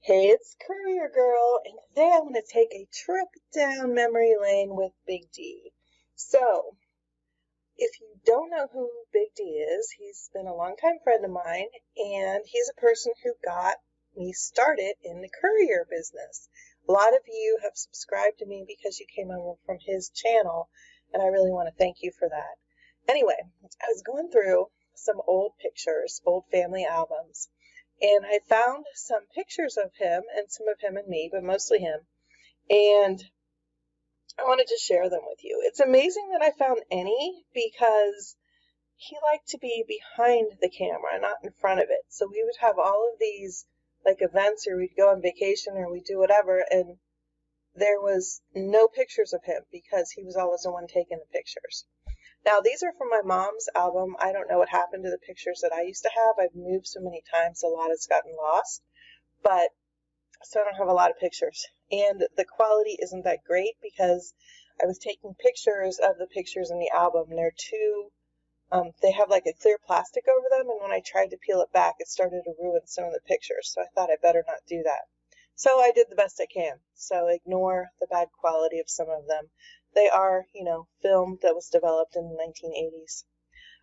Hey, it's Courier Girl, and today I want to take a trip down memory lane with Big D. So, if you don't know who Big D is, he's been a longtime friend of mine, and he's a person who got me started in the courier business. A lot of you have subscribed to me because you came over from his channel, and I really want to thank you for that. Anyway, I was going through some old pictures, old family albums, and I found some pictures of him and some of him and me, but mostly him. And I wanted to share them with you. It's amazing that I found any because he liked to be behind the camera, not in front of it. So we would have all of these like events, or we'd go on vacation, or we'd do whatever, and there was no pictures of him because he was always the one taking the pictures. Now, these are from my mom's album. I don't know what happened to the pictures that I used to have. I've moved so many times, a lot has gotten lost, but so I don't have a lot of pictures. And the quality isn't that great because I was taking pictures of the pictures in the album, and they're too, they have like a clear plastic over them, and when I tried to peel it back, it started to ruin some of the pictures, so I thought I better not do that. So I did the best I can. So ignore the bad quality of some of them. They are, film that was developed in the 1980s.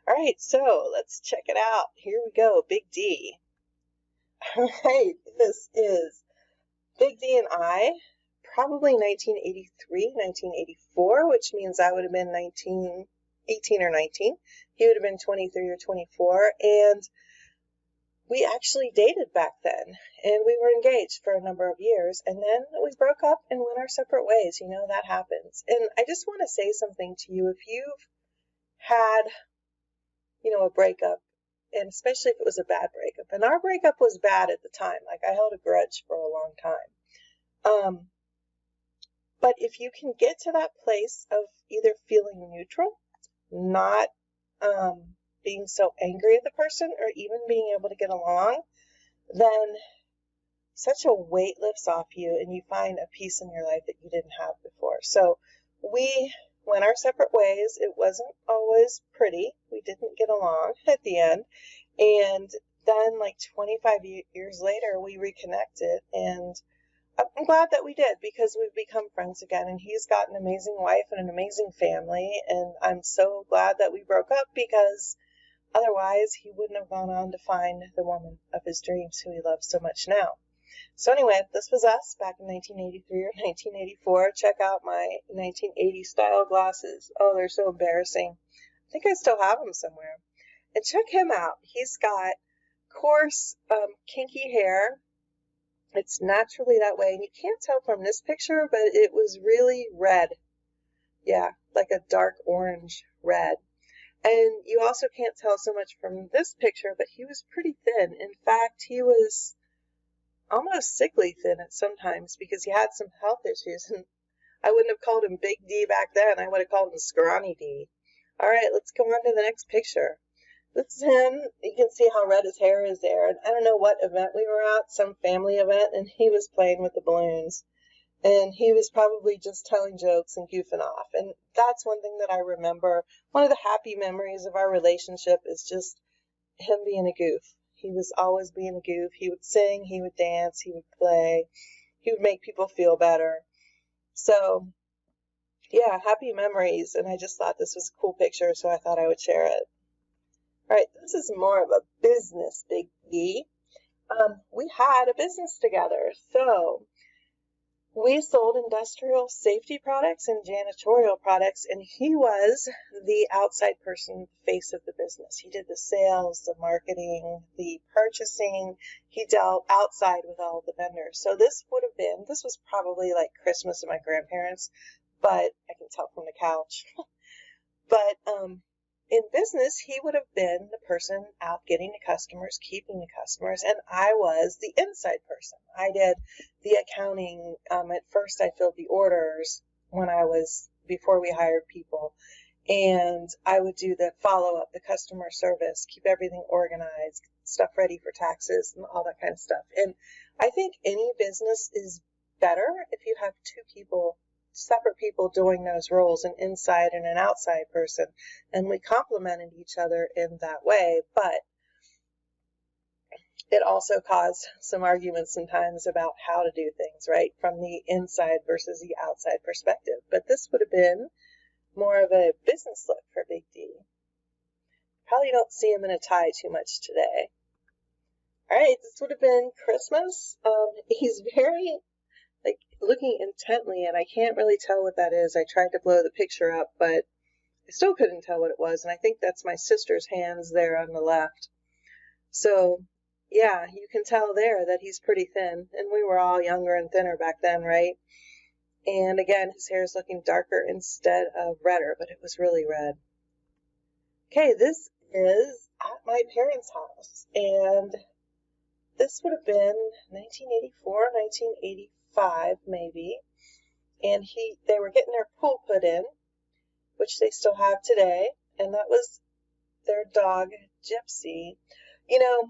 All right, so let's check it out. Here we go, Big D. All right, this is Big D and I, probably 1983, 1984, which means I would have been 18 or 19. He would have been 23 or 24, and we actually dated back then, and we were engaged for a number of years, and then we broke up and went our separate ways. That happens. And I just want to say something to you. If you've had, a breakup, and especially if it was a bad breakup, and our breakup was bad at the time, like I held a grudge for a long time. But if you can get to that place of either feeling neutral, not being so angry at the person, or even being able to get along, then such a weight lifts off you and you find a peace in your life that you didn't have before. So we went our separate ways. It wasn't always pretty. We didn't get along at the end. And then like 25 years later, we reconnected, and I'm glad that we did because we've become friends again, and he's got an amazing wife and an amazing family, and I'm so glad that we broke up because otherwise, he wouldn't have gone on to find the woman of his dreams who he loves so much now. So anyway, this was us back in 1983 or 1984. Check out my 1980 style glasses. Oh, they're so embarrassing. I think I still have them somewhere. And check him out. He's got coarse, kinky hair. It's naturally that way. And you can't tell from this picture, but it was really red. Yeah, like a dark orange red. And you also can't tell so much from this picture, but he was pretty thin. In fact, he was almost sickly thin at sometimes because he had some health issues. And I wouldn't have called him Big D back then. I would have called him Scrawny D. All right, let's go on to the next picture. This is him. You can see how red his hair is there. And I don't know what event we were at, some family event, and he was playing with the balloons. And he was probably just telling jokes and goofing off. And that's one thing that I remember. One of the happy memories of our relationship is just him being a goof. He was always being a goof. He would sing, he would dance, he would play. He would make people feel better. So, yeah, happy memories. And I just thought this was a cool picture, so I thought I would share it. All right, this is more of a business, Big D. We had a business together. So we sold industrial safety products and janitorial products, and he was the outside person, the face of the business. He did the sales, the marketing, the purchasing. He dealt outside with all of the vendors. So this was probably like Christmas at my grandparents', but I can tell from the couch. But in business, he would have been the person out getting the customers, keeping the customers, and I was the inside person. I did the accounting. At first, I filled the orders before we hired people, and I would do the follow-up, the customer service, keep everything organized, stuff ready for taxes, and all that kind of stuff. And I think any business is better if you have two people, separate people doing those roles, an inside and an outside person, and we complemented each other in that way. But it also caused some arguments sometimes about how to do things, right, from the inside versus the outside perspective. But this would have been more of a business look for Big D. Probably don't see him in a tie too much today. All right, this would have been Christmas. He's very, like, looking intently, and I can't really tell what that is. I tried to blow the picture up, but I still couldn't tell what it was, and I think that's my sister's hands there on the left. So, yeah, you can tell there that he's pretty thin, and we were all younger and thinner back then, right? And again, his hair is looking darker instead of redder, but it was really red. Okay, this is at my parents' house, and this would have been 1984, 1985 maybe, and they were getting their pool put in, which they still have today, and that was their dog, Gypsy. You know,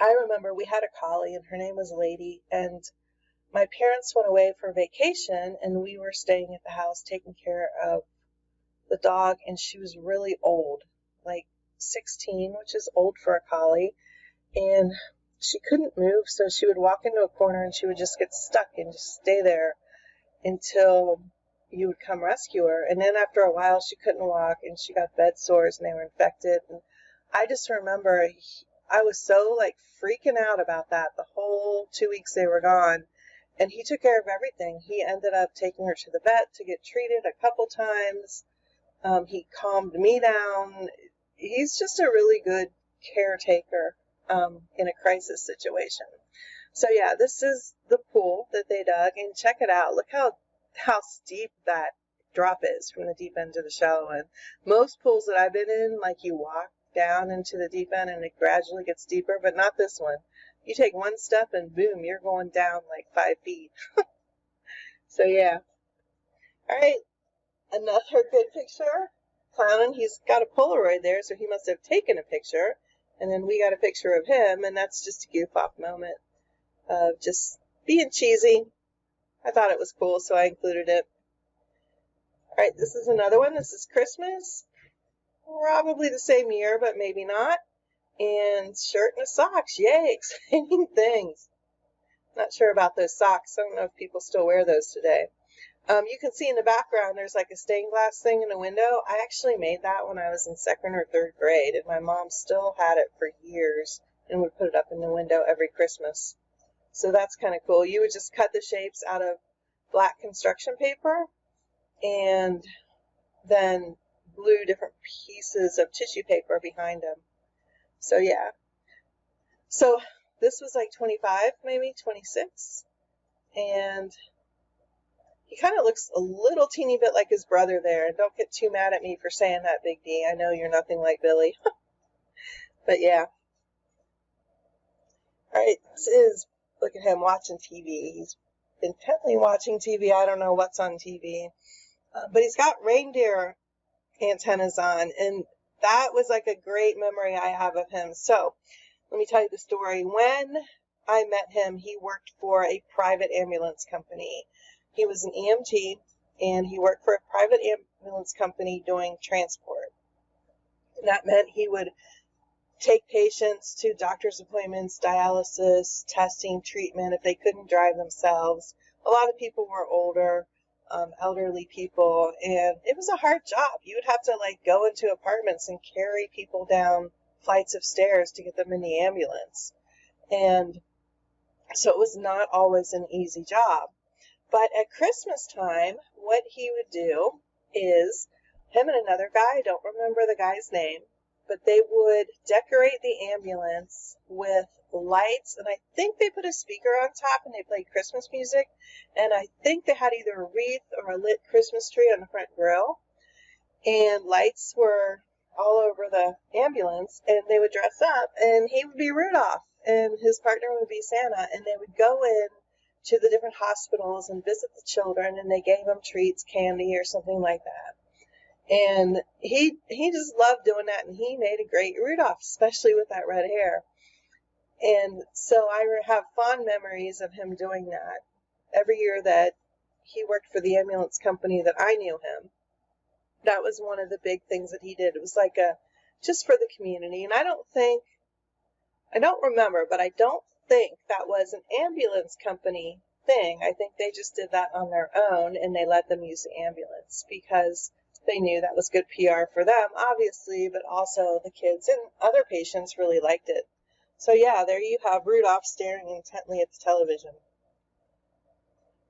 I remember we had a collie, and her name was Lady, and my parents went away for vacation, and we were staying at the house taking care of the dog, and she was really old, like 16, which is old for a collie, and she couldn't move, so she would walk into a corner, and she would just get stuck and just stay there until you would come rescue her. And then after a while, she couldn't walk, and she got bed sores, and they were infected, and I just remember I was so, like, freaking out about that the whole 2 weeks they were gone. And he took care of everything. He ended up taking her to the vet to get treated a couple times. He calmed me down. He's just a really good caretaker in a crisis situation. So yeah, this is the pool that they dug, and check it out. Look how steep that drop is from the deep end to the shallow end. Most pools that I've been in, like, you walk down into the deep end and it gradually gets deeper, but not this one. You take one step and boom, you're going down like 5 feet. So yeah. All right, another good picture. Clownin', he's got a Polaroid there, so he must have taken a picture. And then we got a picture of him, and that's just a goof off moment of just being cheesy. I thought it was cool, so I included it. All right, this is another one. This is Christmas. Probably the same year, but maybe not. And shirt and socks. Yay, exciting things. Not sure about those socks. I don't know if people still wear those today. You can see in the background there's like a stained glass thing in the window. I actually made that when I was in 2nd or 3rd grade, and my mom still had it for years and would put it up in the window every Christmas. So that's kind of cool. You would just cut the shapes out of black construction paper and then glue different pieces of tissue paper behind them. So yeah. So this was like 25, maybe 26. And he kind of looks a little teeny bit like his brother there. And don't get too mad at me for saying that, Big D. I know you're nothing like Billy. But yeah. All right, this is, look at him watching TV. He's intently watching TV. I don't know what's on TV. But he's got reindeer antennas on, and that was like a great memory I have of him. So let me tell you the story. When I met him, he worked for a private ambulance company. He was an EMT, and he worked for a private ambulance company doing transport. And that meant he would take patients to doctor's appointments, dialysis, testing, treatment if they couldn't drive themselves. A lot of people were older, elderly people, and it was a hard job. You would have to, like, go into apartments and carry people down flights of stairs to get them in the ambulance. And so it was not always an easy job. But at Christmas time, what he would do is, him and another guy, I don't remember the guy's name, but they would decorate the ambulance with lights, and I think they put a speaker on top and they played Christmas music, and I think they had either a wreath or a lit Christmas tree on the front grill, and lights were all over the ambulance, and they would dress up, and he would be Rudolph, and his partner would be Santa, and they would go in to the different hospitals and visit the children, and they gave them treats, candy, or something like that. And he just loved doing that, and he made a great Rudolph, especially with that red hair. And so I have fond memories of him doing that. Every year that he worked for the ambulance company that I knew him, that was one of the big things that he did. It was like just for the community. And I I don't remember, but I don't think that was an ambulance company thing. I think they just did that on their own and they let them use the ambulance because they knew that was good PR for them, obviously, but also the kids and other patients really liked it. So yeah, there you have Rudolph staring intently at the television.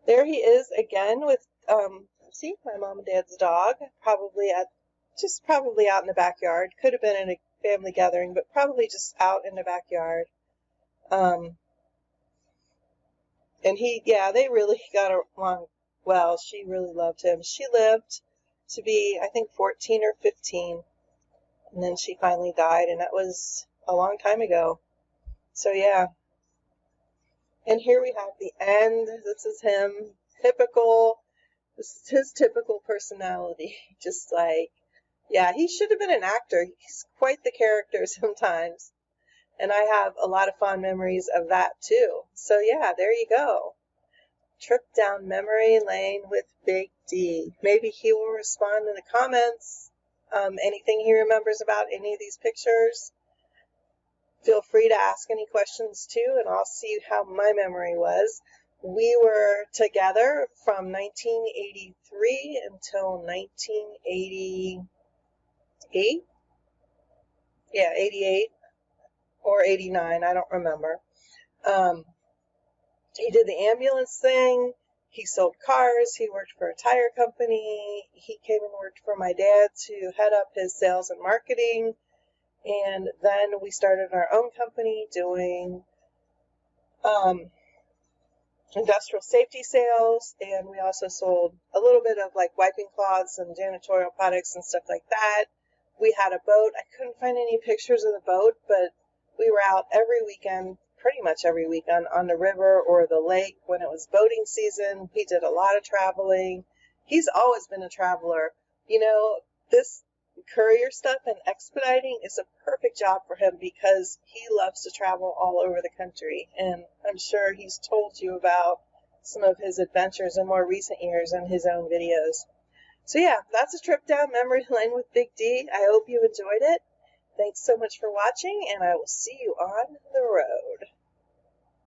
There he is again with, see, my mom and dad's dog, probably out in the backyard. Could have been in a family gathering, but probably just out in the backyard. And they really got along well. She really loved him. She lived to be, I think, 14 or 15, and then she finally died, and that was a long time ago. So yeah. And here we have the end. This is him. This is his typical personality. Just like, yeah, he should have been an actor. He's quite the character sometimes. And I have a lot of fond memories of that too. So yeah, there you go. Trip down memory lane with Big D. Maybe he will respond in the comments. Anything he remembers about any of these pictures. Feel free to ask any questions too, and I'll see how my memory was. We were together from 1983 until 1988. Yeah, 88 or 89, I don't remember. He did the ambulance thing. He sold cars. He worked for a tire company. He came and worked for my dad to head up his sales and marketing. And then we started our own company doing industrial safety sales. And we also sold a little bit of like wiping cloths and janitorial products and stuff like that. We had a boat. I couldn't find any pictures of the boat, but we were out every weekend, pretty much every weekend, on the river or the lake when it was boating season. He did a lot of traveling. He's always been a traveler. You know, this courier stuff and expediting is a perfect job for him because he loves to travel all over the country. And I'm sure he's told you about some of his adventures in more recent years in his own videos. So yeah, that's a trip down memory lane with Big D. I hope you enjoyed it. Thanks so much for watching, and I will see you on the road.